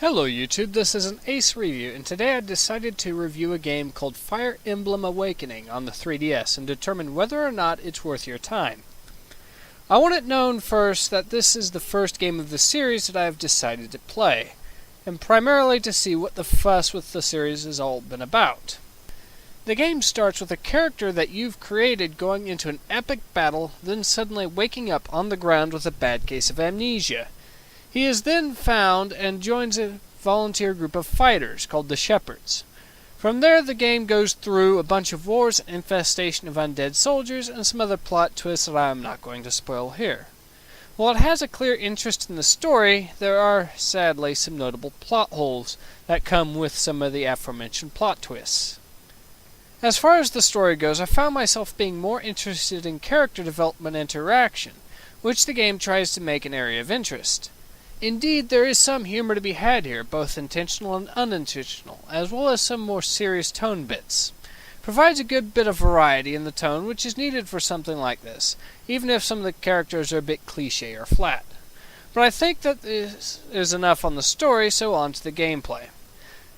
Hello YouTube, this is an Ace review, and today I decided to review a game called Fire Emblem Awakening on the 3DS and determine whether or not it's worth your time. I want it known first that this is the first game of the series that I have decided to play, and primarily to see what the fuss with the series has all been about. The game starts with a character that you've created going into an epic battle, then suddenly waking up on the ground with a bad case of amnesia. He is then found and joins a volunteer group of fighters called the Shepherds. From there, the game goes through a bunch of wars, infestation of undead soldiers, and some other plot twists that I am not going to spoil here. While it has a clear interest in the story, there are, sadly, some notable plot holes that come with some of the aforementioned plot twists. As far as the story goes, I found myself being more interested in character development and interaction, which the game tries to make an area of interest. Indeed, there is some humor to be had here, both intentional and unintentional, as well as some more serious tone bits. Provides a good bit of variety in the tone, which is needed for something like this, even if some of the characters are a bit cliche or flat. But I think that this is enough on the story, so on to the gameplay.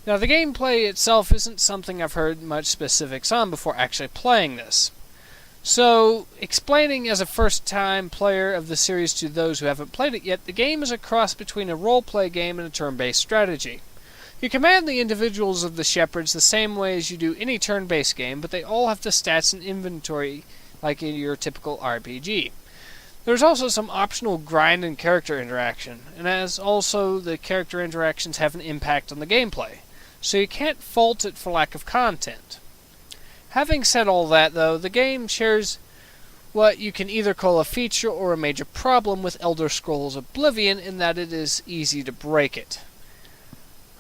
Now, the gameplay itself isn't something I've heard much specifics on before actually playing this. So, explaining as a first-time player of the series to those who haven't played it yet, the game is a cross between a role-play game and a turn-based strategy. You command the individuals of the Shepherds the same way as you do any turn-based game, but they all have the stats and inventory like in your typical RPG. There's also some optional grind and character interaction, and as also the character interactions have an impact on the gameplay, so you can't fault it for lack of content. Having said all that, though, the game shares what you can either call a feature or a major problem with Elder Scrolls Oblivion in that it is easy to break it.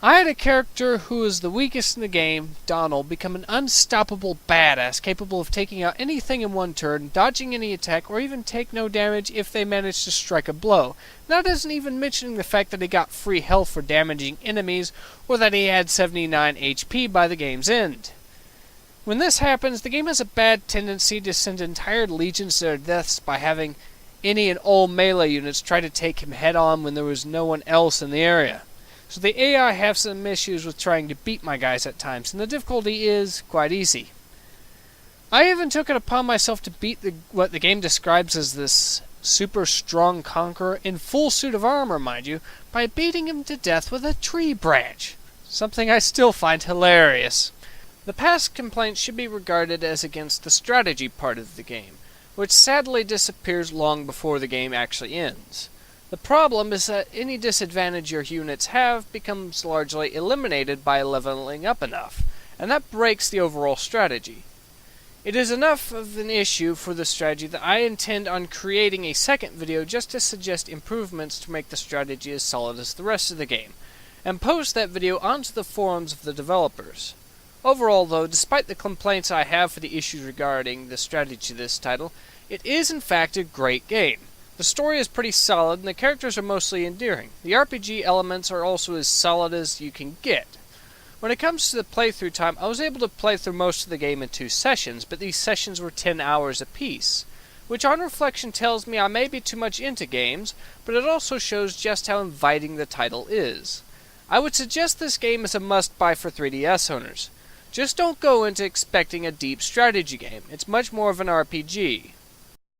I had a character who was the weakest in the game, Donald, become an unstoppable badass capable of taking out anything in one turn, dodging any attack, or even take no damage if they manage to strike a blow. That isn't even mentioning the fact that he got free health for damaging enemies, or that he had 79 HP by the game's end. When this happens, the game has a bad tendency to send entire legions to their deaths by having any and all melee units try to take him head on when there was no one else in the area. So the AI have some issues with trying to beat my guys at times, and the difficulty is quite easy. I even took it upon myself to beat what the game describes as this super strong conqueror, in full suit of armor, mind you, by beating him to death with a tree branch. Something I still find hilarious. The past complaints should be regarded as against the strategy part of the game, which sadly disappears long before the game actually ends. The problem is that any disadvantage your units have becomes largely eliminated by leveling up enough, and that breaks the overall strategy. It is enough of an issue for the strategy that I intend on creating a second video just to suggest improvements to make the strategy as solid as the rest of the game, and post that video onto the forums of the developers. Overall, though, despite the complaints I have for the issues regarding the strategy of this title, it is in fact a great game. The story is pretty solid, and the characters are mostly endearing. The RPG elements are also as solid as you can get. When it comes to the playthrough time, I was able to play through most of the game in 2 sessions, but these sessions were 10 hours apiece, which on reflection tells me I may be too much into games, but it also shows just how inviting the title is. I would suggest this game is a must-buy for 3DS owners. Just don't go into expecting a deep strategy game. It's much more of an RPG.